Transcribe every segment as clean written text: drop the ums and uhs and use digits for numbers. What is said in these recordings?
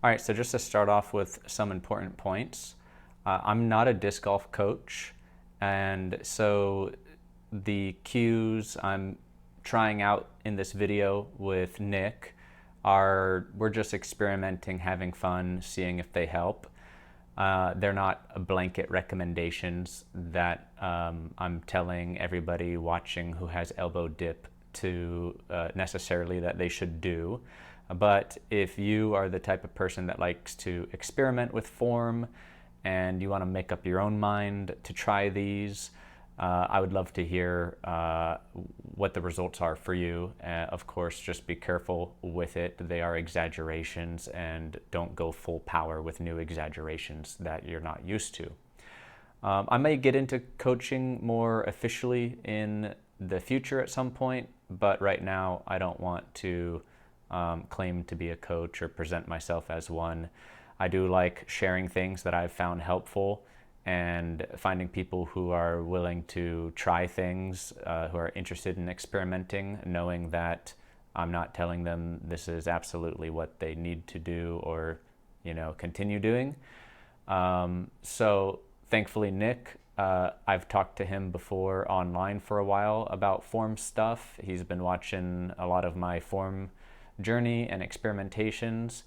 All right, so just to start off with some important points, I'm not a disc golf coach, and so the cues I'm trying out in this video with Nick we're just experimenting, having fun, seeing if they help. They're not blanket recommendations that I'm telling everybody watching who has elbow dip to necessarily that they should do. But if you are the type of person that likes to experiment with form and you want to make up your own mind to try these, I would love to hear what the results are for you. Of course, just be careful with it. They are exaggerations, and don't go full power with new exaggerations that you're not used to. I may get into coaching more officially in the future at some point, but right now I don't want to claim to be a coach or present myself as one. I do like sharing things that I've found helpful and finding people who are willing to try things, who are interested in experimenting, knowing that I'm not telling them this is absolutely what they need to do or, continue doing. So thankfully, Nick, I've talked to him before online for a while about form stuff. He's been watching a lot of my form journey and experimentations,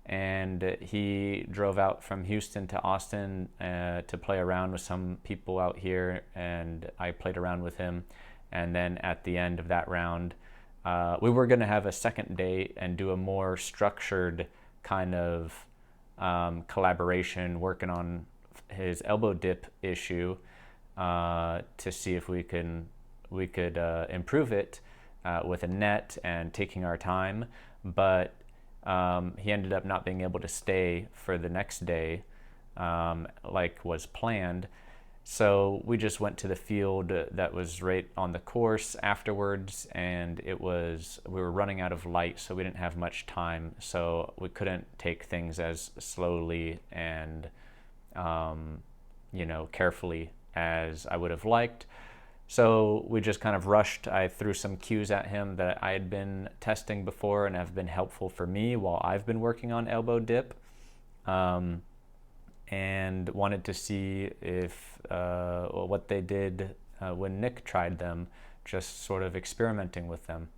and he drove out from Houston to Austin to play around with some people out here, and I played around with him. And then at the end of that round, we were going to have a second day and do a more structured kind of collaboration, working on his elbow dip issue to see if we could improve it with a net and taking our time. But he ended up not being able to stay for the next day like was planned. So we just went to the field that was right on the course afterwards, and we were running out of light, so we didn't have much time. So we couldn't take things as slowly and carefully as I would have liked. So we just kind of rushed. I threw some cues at him that I had been testing before and have been helpful for me while I've been working on elbow dip, and wanted to see if what they did when Nick tried them, just sort of experimenting with them.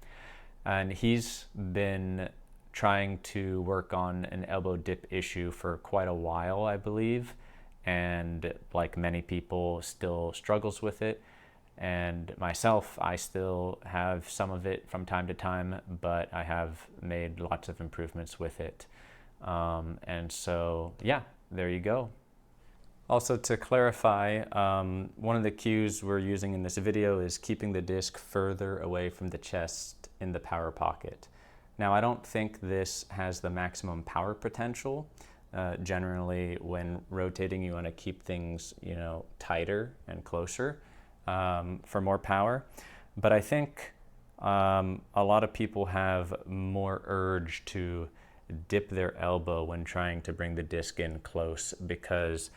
And he's been trying to work on an elbow dip issue for quite a while, I believe, and like many people, still struggles with it. And myself, I still have some of it from time to time, but I have made lots of improvements with it. And so, yeah, there you go. Also, to clarify, one of the cues we're using in this video is keeping the disc further away from the chest in the power pocket. Now, I don't think this has the maximum power potential. Generally, when rotating, you want to keep things, tighter and closer for more power. But I think a lot of people have more urge to dip their elbow when trying to bring the disc in close, because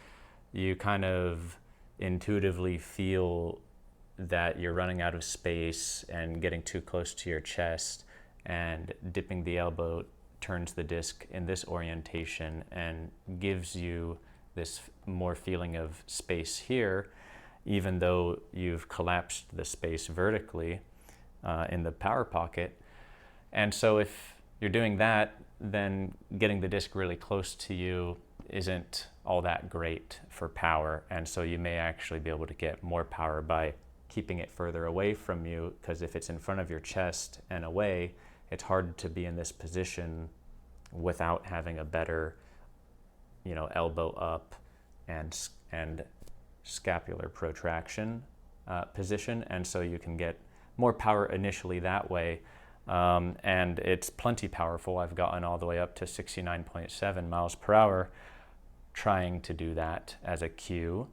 you kind of intuitively feel that you're running out of space and getting too close to your chest, and dipping the elbow turns the disc in this orientation and gives you this more feeling of space here, even though you've collapsed the space vertically in the power pocket. And so if you're doing that, then getting the disc really close to you isn't all that great for power. And so you may actually be able to get more power by keeping it further away from you, because if it's in front of your chest and away, it's hard to be in this position without having a better, elbow up and scapular protraction position. And so you can get more power initially that way. And it's plenty powerful. I've gotten all the way up to 69.7 miles per hour trying to do that as a cue.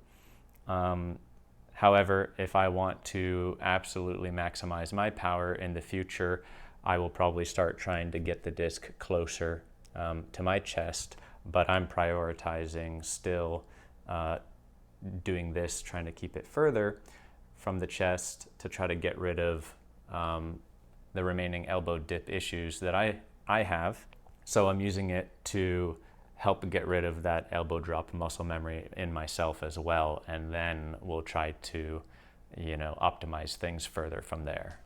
However, if I want to absolutely maximize my power in the future, I will probably start trying to get the disc closer to my chest, but I'm prioritizing still doing this, trying to keep it further from the chest to try to get rid of the remaining elbow dip issues that I have. So I'm using it to help get rid of that elbow drop muscle memory in myself as well, and then we'll try to, optimize things further from there.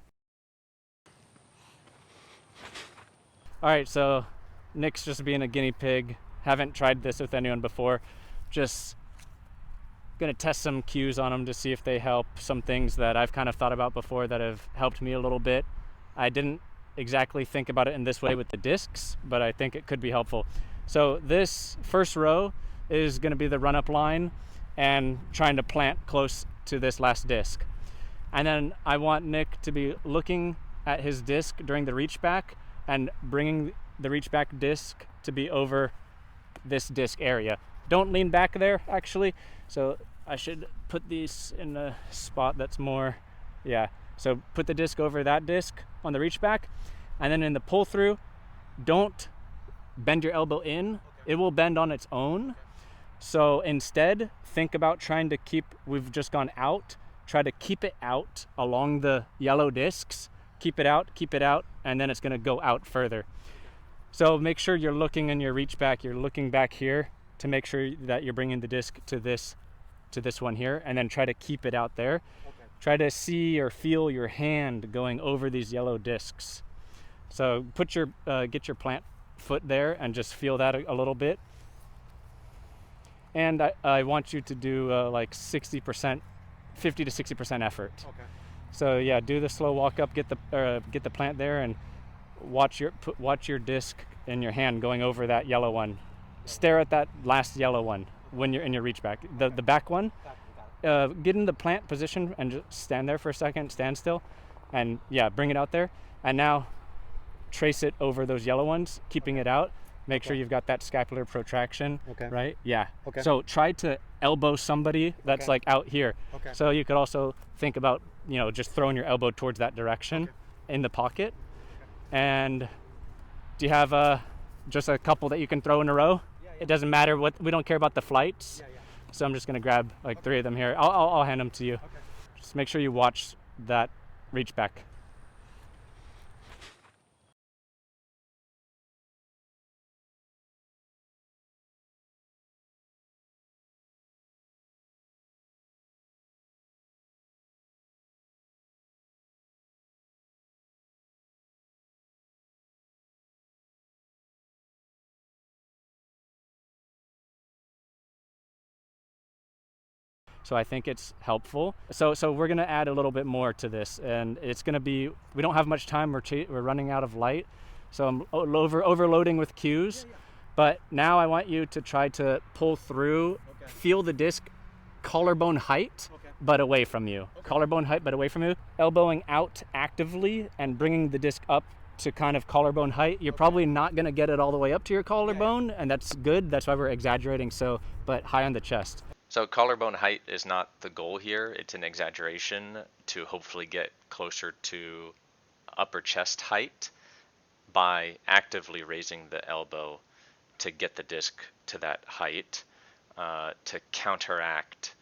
All right, so Nick's just being a guinea pig. Haven't tried this with anyone before. Just gonna test some cues on them to see if they help. Some things that I've kind of thought about before that have helped me a little bit. I didn't exactly think about it in this way with the discs, but I think it could be helpful. So this first row is gonna be the run-up line and trying to plant close to this last disc. And then I want Nick to be looking at his disc during the reach back and bringing the reach back disc to be over this disc area. Don't lean back there, actually. So I should put these in a spot that's more, So put the disc over that disc on the reach back. And then in the pull through, don't bend your elbow in. It will bend on its own. So instead, think about trying to we've just gone out, try to keep it out along the yellow discs. Keep it out, and then it's gonna go out further. So make sure you're looking in your reach back, you're looking back here to make sure that you're bringing the disc to this one here, and then try to keep it out there. Okay. Try to see or feel your hand going over these yellow discs. So get your plant foot there and just feel that a little bit. And I want you to do like 60%, 50 to 60% effort. Okay. So yeah, do the slow walk up, get the plant there, and watch your disc in your hand going over that yellow one. Stare at that last yellow one when you're in your reach back. The back one, get in the plant position and just stand there for a second, stand still, and bring it out there. And now trace it over those yellow ones, keeping it out. Make sure you've got that scapular protraction, right? Yeah. Okay. So try to elbow somebody that's like out here. Okay. So you could also think about, just throwing your elbow towards that direction in the pocket. And do you have just a couple that you can throw in a row? Yeah. It doesn't matter we don't care about the flights. Yeah. So I'm just gonna grab like 3 of them here. I'll hand them to you. Okay. Just make sure you watch that reach back. So I think it's helpful. So we're gonna add a little bit more to this, and it's gonna be, we don't have much time, we're running out of light. So I'm overloading with cues, but now I want you to try to pull through, feel the disc collarbone height, but away from you. Collarbone height, but away from you. Elbowing out actively and bringing the disc up to kind of collarbone height. You're probably not gonna get it all the way up to your collarbone, and that's good. That's why we're exaggerating, but high on the chest. So collarbone height is not the goal here. It's an exaggeration to hopefully get closer to upper chest height by actively raising the elbow to get the disc to that height, to counteract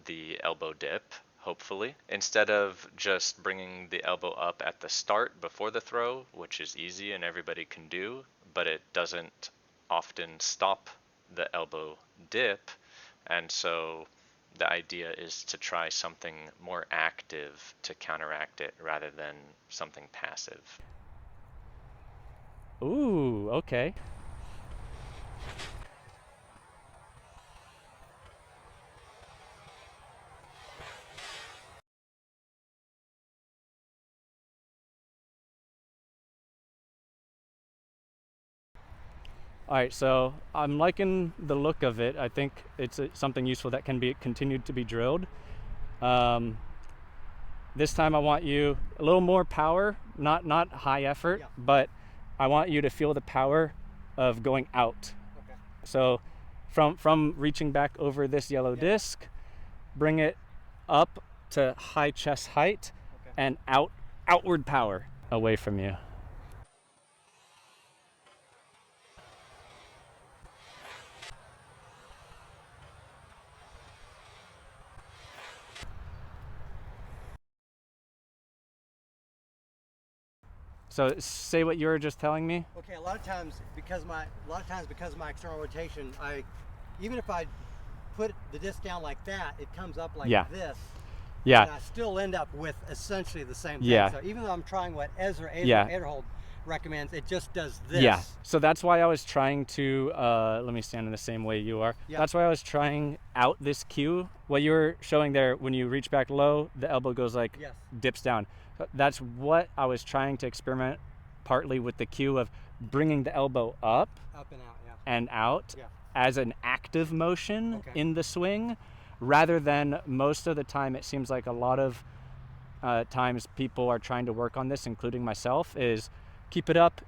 the elbow dip, hopefully. Instead of just bringing the elbow up at the start before the throw, which is easy and everybody can do, but it doesn't often stop the elbow dip. And so the idea is to try something more active to counteract it rather than something passive. Ooh, okay. All right, so I'm liking the look of it. I think it's something useful that can be continued to be drilled. This time I want you a little more power, not high effort, but I want you to feel the power of going out. Okay. So from reaching back over this yellow disc, bring it up to high chest height, and outward power away from you. So say what you were just telling me. Okay, a lot of times because of my external rotation, even if I put the disc down like that, it comes up like this. Yeah. And I still end up with essentially the same thing. Yeah. So even though I'm trying what Ezra Ederhold recommends, it just does this. Yeah. So that's why I was trying to, let me stand in the same way you are. Yeah. That's why I was trying out this cue. What you were showing there, when you reach back low, the elbow goes like, dips down. So that's what I was trying to experiment partly with the cue of bringing the elbow up and out as an active motion in the swing, rather than most of the time it seems like a lot of times people are trying to work on this, including myself, is keep it up,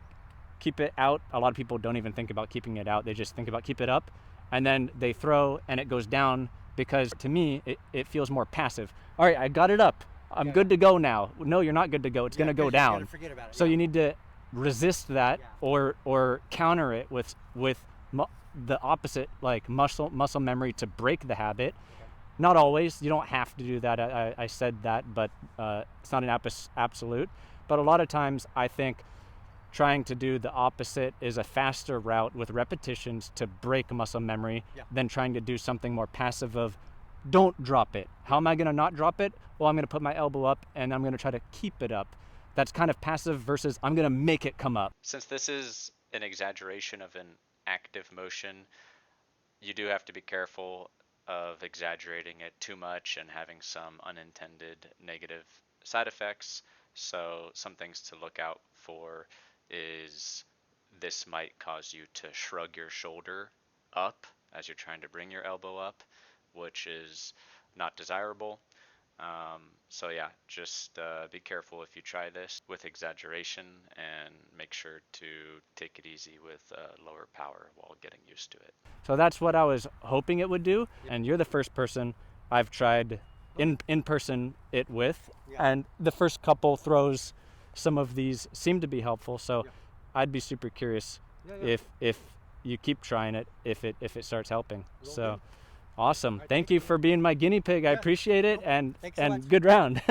keep it out. A lot of people don't even think about keeping it out. They just think about keep it up, and then they throw and it goes down, because to me it feels more passive. All right, I got it up. I'm good to go now. No, you're not good to go. It's going to go down. You're forget about it. So you need to resist that or counter it with the opposite, like muscle memory to break the habit. Not always. You don't have to do that. I said that, but it's not an absolute. But a lot of times I think trying to do the opposite is a faster route with repetitions to break muscle memory than trying to do something more passive of don't drop it. How am I going to not drop it? Well, I'm going to put my elbow up and I'm going to try to keep it up. That's kind of passive versus I'm going to make it come up. Since this is an exaggeration of an active motion, you do have to be careful of exaggerating it too much and having some unintended negative side effects. So some things to look out for is this might cause you to shrug your shoulder up as you're trying to bring your elbow up, which is not desirable. So yeah, just be careful if you try this with exaggeration, and make sure to take it easy with lower power while getting used to it. So that's what I was hoping it would do, and you're the first person I've tried in person it with, and the first couple throws, some of these seem to be helpful. So I'd be super curious if you keep trying it, if it starts helping. So awesome. Thank you for being my guinea pig. I appreciate it, and good round.